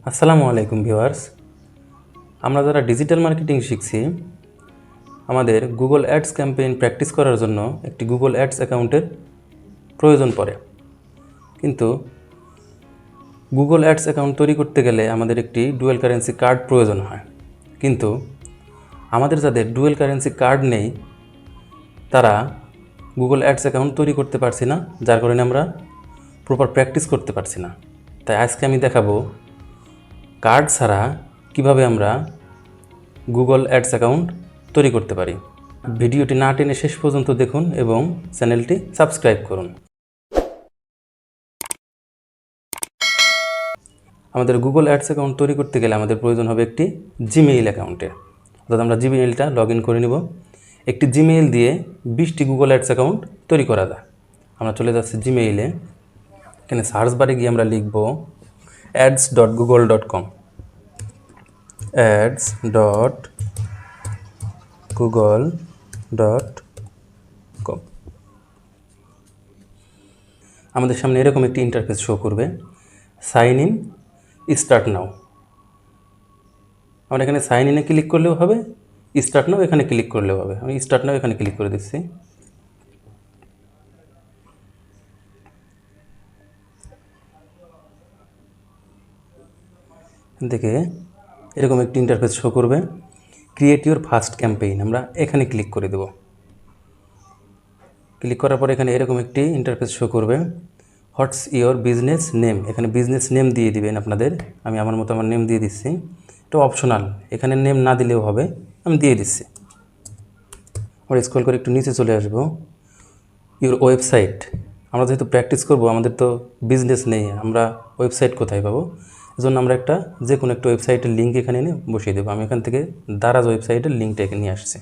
আসসালামু আলাইকুম ভিউয়ার্স। আমরা যারা ডিজিটাল মার্কেটিং শিখছি, আমাদের গুগল অ্যাডস ক্যাম্পেইন প্র্যাকটিস করার জন্য একটি গুগল অ্যাডস অ্যাকাউন্টের প্রয়োজন পড়ে। কিন্তু গুগল অ্যাডস অ্যাকাউন্ট তৈরি করতে গেলে আমাদের একটি ডুয়েল কারেন্সি কার্ড প্রয়োজন হয়। কিন্তু আমাদের যাদের ডুয়েল কারেন্সি কার্ড নেই, তারা গুগল অ্যাডস অ্যাকাউন্ট তৈরি করতে পারছি না, যার কারণে আমরা প্রপার প্র্যাকটিস করতে পারছি না। তাই আজকে আমি দেখাবো কার্ড ছাড়া কিভাবে আমরা গুগল অ্যাডস অ্যাকাউন্ট তৈরি করতে পারি। ভিডিওটি না টেনে শেষ পর্যন্ত দেখুন এবং চ্যানেলটি সাবস্ক্রাইব করুন। আমাদের গুগল অ্যাডস অ্যাকাউন্ট তৈরি করতে গেলে আমাদের প্রয়োজন হবে একটি জিমেইল অ্যাকাউন্টে। অর্থাৎ আমরা জিমেইলটা লগ ইন করে নেব। একটি জিমেইল দিয়ে 20টি গুগল অ্যাডস অ্যাকাউন্ট তৈরি করা যায়। আমরা চলে যাচ্ছি জিমেইলে। এখানে সার্চ বারে গিয়ে আমরা লিখব ads.google.com ads.google.com। আমাদের সামনে এরকম একটি ইন্টারফেস শো করবে, সাইন ইন, স্টার্ট নাও। আমরা এখানে সাইন ইনে ক্লিক করলেও হবে, স্টার্ট নাও এখানে ক্লিক করলেও হবে। আমি স্টার্ট নাও এখানে ক্লিক করে দিচ্ছি। দেখে এরকম একটি ইন্টারফেস শো করবে, ক্রিয়েট ইউর ফার্স্ট ক্যাম্পেইন। আমরা এখানে ক্লিক করে দেব। ক্লিক করার পর এখানে এরকম একটি ইন্টারফেস শো করবে, হোয়াটস ইওর বিজনেস নেম। এখানে বিজনেস নেম দিয়ে দিবেন আপনাদের। আমি আমার মতো আমার নেম দিয়ে দিচ্ছি। এটা অপশনাল, এখানে নেম না দিলেও হবে, আমি দিয়ে দিচ্ছি। আমরা স্ক্রল করে একটু নিচে চলে আসবো, ইওর ওয়েবসাইট। আমরা যেহেতু প্র্যাকটিস করব, আমাদের তো বিজনেস নেই, আমরা ওয়েবসাইট কোথায় পাবো? এজন্য আমরা যে কোনো একটা ওয়েবসাইটের লিঙ্ক এখানে এনে বসিয়ে দেবো। আমি এখান থেকে দারাজ ওয়েবসাইটের লিঙ্কটা এখানে নিয়ে আসছি।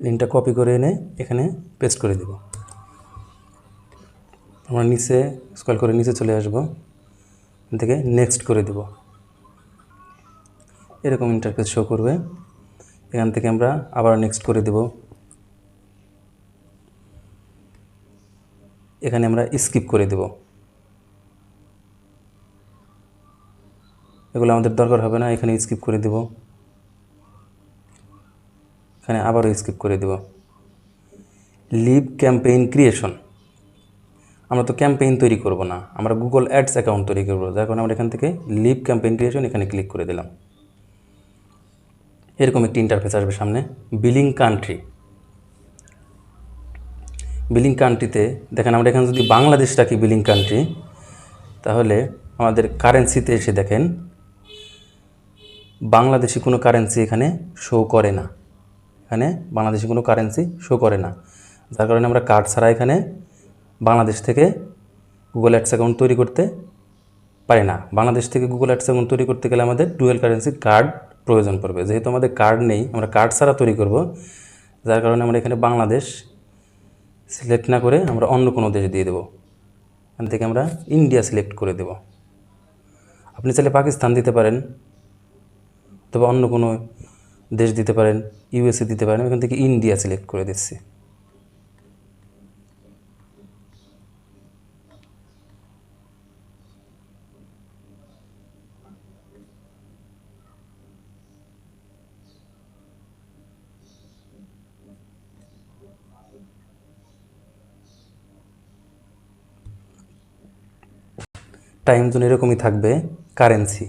লিঙ্কটা কপি করে এনে এখানে পেস্ট করে দেব। আমরা নিচে স্ক্রল করে নিচে চলে আসবো, এখান থেকে নেক্সট করে দেব। এরকম ইন্টারফেস শো করবে। এখান থেকে আমরা আবার নেক্সট করে দেব। এখানে আমরা স্কিপ করে দেব। এগুলো আমাদের দরকার হবে না, এখানে স্কিপ করে দেব। এখানে আবারও স্কিপ করে দেব। Leave campaign creation. আমরা তো ক্যাম্পেইন তৈরি করব না, আমরা গুগল অ্যাডস অ্যাকাউন্ট তৈরি করব, যার কারণে আমরা এখান থেকে লিভ ক্যাম্পেইন ক্রিয়েশন এখানে ক্লিক করে দিলাম। এরকম একটি ইন্টারফেস আসবে সামনে। Billing country. বিলিং কান্ট্রিতে দেখেন, আমরা এখানে যদি বাংলাদেশ রাখি বিলিং কান্ট্রি, তাহলে আমাদের কারেন্সিতে এসে দেখেন বাংলাদেশি কোনো কারেন্সি এখানে শো করে না। এখানে বাংলাদেশি কোনো কারেন্সি শো করে না, যার কারণে আমরা কার্ড ছাড়া এখানে বাংলাদেশ থেকে গুগল অ্যাডস অ্যাকাউন্ট তৈরি করতে পারি না। বাংলাদেশ থেকে গুগল অ্যাডস অ্যাকাউন্ট তৈরি করতে গেলে আমাদের ডুয়েল কারেন্সি কার্ড প্রয়োজন পড়বে। যেহেতু আমাদের কার্ড নেই, আমরা কার্ড ছাড়া তৈরি করব, যার কারণে আমরা এখানে বাংলাদেশ সিলেক্ট না করে আমরা অন্য কোনো দেশ দিয়ে দেবো। এখান থেকে আমরা ইন্ডিয়া সিলেক্ট করে দেব। আপনি চাইলে পাকিস্তান দিতে পারেন, তবে অন্য কোনো দেশ দিতে পারেন, ইউএসএ দিতে পারেন। এখান থেকে ইন্ডিয়া সিলেক্ট করে দিচ্ছি। টাইম জোন এরকমই থাকবে। কারেন্সি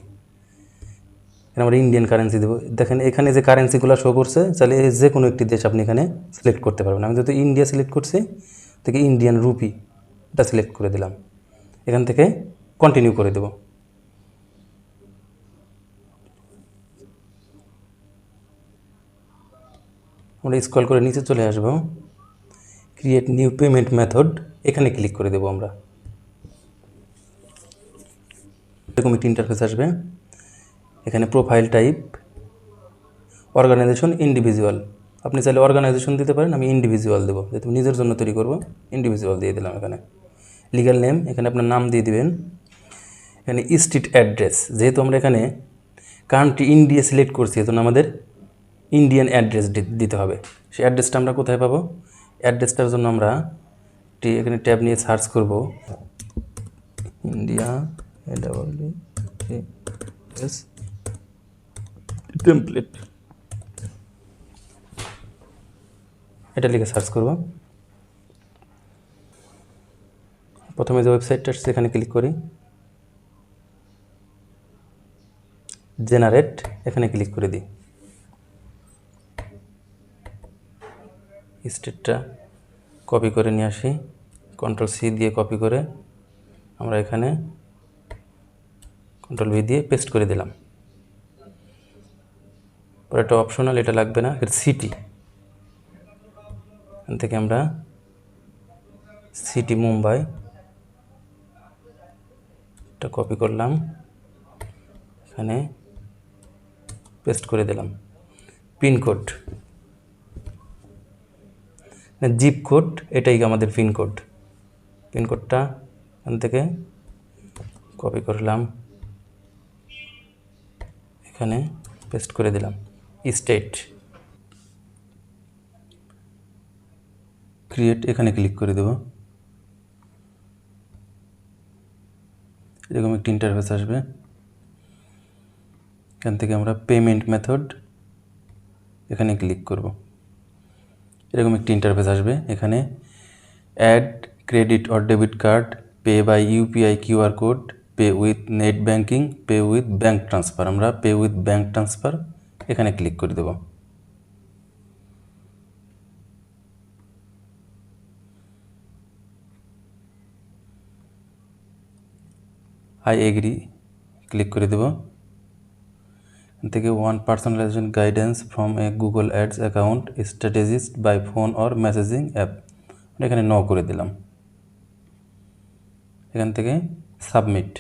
আমরা ইন্ডিয়ান কারেন্সি দেবো। দেখেন এখানে যে কারেন্সিগুলো শো করছে, তাহলে যে কোনো একটি দেশ আপনি এখানে সিলেক্ট করতে পারবেন। আমি যেহেতু ইন্ডিয়া সিলেক্ট করছি, থেকে ইন্ডিয়ান রুপি এটা সিলেক্ট করে দিলাম। এখান থেকে কন্টিনিউ করে দেব। আমরা স্ক্রল করে নিচে চলে আসবো, ক্রিয়েট নিউ পেমেন্ট মেথড এখানে ক্লিক করে দেব। আমরা এরকম একটি ইন্টারফেস আসবে। এখানে প্রোফাইল টাইপ, অর্গানাইজেশন, ইন্ডিভিজুয়াল। আপনি চাইলে অর্গানাইজেশন দিতে পারেন, আমি ইন্ডিভিজুয়াল দেবো, যেহেতু নিজের জন্য তৈরি করব, ইন্ডিভিজুয়াল দিয়ে দিলাম। এখানে লিগ্যাল নেম, এখানে আপনার নাম দিয়ে দিবেন। এখানে স্ট্রিট অ্যাড্রেস, যেহেতু আমরা এখানে কান্ট্রি ইন্ডিয়া সিলেক্ট করছি, এজন্য আমাদের ইন্ডিয়ান অ্যাড্রেস দিতে হবে। সেই অ্যাড্রেসটা আমরা কোথায় পাবো? অ্যাড্রেসটার জন্য আমরা এখানে ট্যাব নিয়ে সার্চ করব ইন্ডিয়া এস টেমপ্লেট, এটা লিখে সার্চ করব। প্রথমে যে ওয়েবসাইটটা সেখানে ক্লিক করি, জেনারেট, এখানে ক্লিক করে দিই। স্টেটটা কপি করে নিয়ে আসি, Ctrl+C দিয়ে কপি করে আমরা এখানে Ctrl+V দিয়ে পেস্ট করে দিলাম। পরে একটা অপশনাল, এটা লাগবে না, সিটি, এখান থেকে আমরা সিটি মুম্বাই এটা কপি করলাম, এখানে পেস্ট করে দিলাম। পিনকোড, জিপ কোড, এটাই আমাদের পিনকোড। পিনকোডটা এখান থেকে কপি করলাম, এখানে পেস্ট করে দিলাম। স্টেট, ক্রিয়েট, এখানে ক্লিক করে দেব। এরকম একটি ইন্টারফেস আসবে। এখান থেকে আমরা পেমেন্ট মেথড, এখানে ক্লিক করব। এরকম একটি ইন্টারফেস আসবে। এখানে add credit or debit card, pay by UPI QR code, pay with net banking, pay with bank transfer. আমরা পে উইথ ব্যাঙ্ক ট্রান্সফার এখানে ক্লিক করে দেব। আই এগ্রি ক্লিক করে দেব। এখান থেকে one personalisation guidance from a Google ads account strategist by phone or messaging app, এখানে no করে দিলাম। এখান থেকে সাবমিট,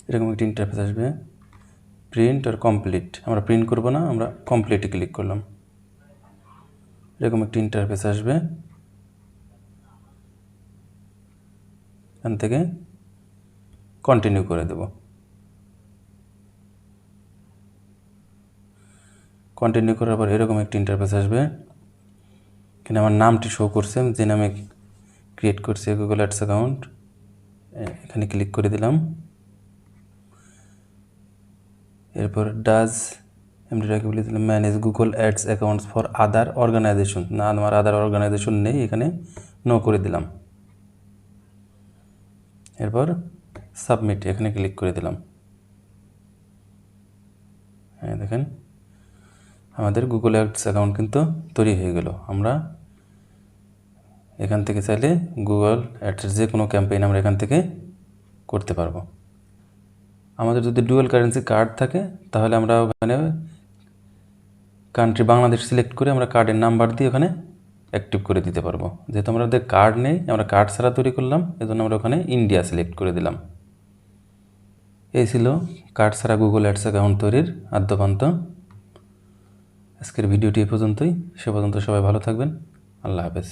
এরকম একটি ইন্টারফেস আসবে। প্রিন্ট আর কমপ্লিট, আমরা প্রিন্ট করব না, আমরা কমপ্লিটে ক্লিক করলাম। এরকম একটি ইন্টারফেস আসবে। এখান থেকে কন্টিনিউ করে দেব। কন্টিনিউ করার পর এরকম একটি ইন্টারফেস আসবে। এখানে আমার নামটি শো করছে, যে নামে ক্রিয়েট করছে গুগল অ্যাডস অ্যাকাউন্ট, এখানে ক্লিক করে দিলাম। এরপর ডাজ এমডিটাকে বলে দিলাম manage Google ads accounts for other organisation, না আমার আদার অর্গানাইজেশন নেই, এখানে নো করে দিলাম। এরপর সাবমিট, এখানে ক্লিক করে দিলাম। হ্যাঁ দেখেন আমাদের গুগল অ্যাডস অ্যাকাউন্ট কিন্তু তৈরি হয়ে গেল। আমরা এখান থেকে চাইলে গুগল অ্যাডসের যে কোনো ক্যাম্পেইন আমরা এখান থেকে করতে পারবো। আমাদের যদি ডুয়াল কারেন্সি কার্ড থাকে তাহলে আমরা ওখানে কান্ট্রি বাংলাদেশ সিলেক্ট করে আমরা কার্ডের নাম্বার দিয়ে ওখানে অ্যাক্টিভ করে দিতে পারবো। যেহেতু আমাদের কার্ড নেই, আমরা কার্ড ছাড়া তৈরি করলাম, এজন্য আমরা ওখানে ইন্ডিয়া সিলেক্ট করে দিলাম। এই ছিল কার্ড ছাড়া গুগল অ্যাডস অ্যাকাউন্ট তৈরির আদ্যপান্ত। আজকের ভিডিওটি এ পর্যন্তই। সে পর্যন্ত সবাই ভালো থাকবেন। আল্লাহ হাফেজ।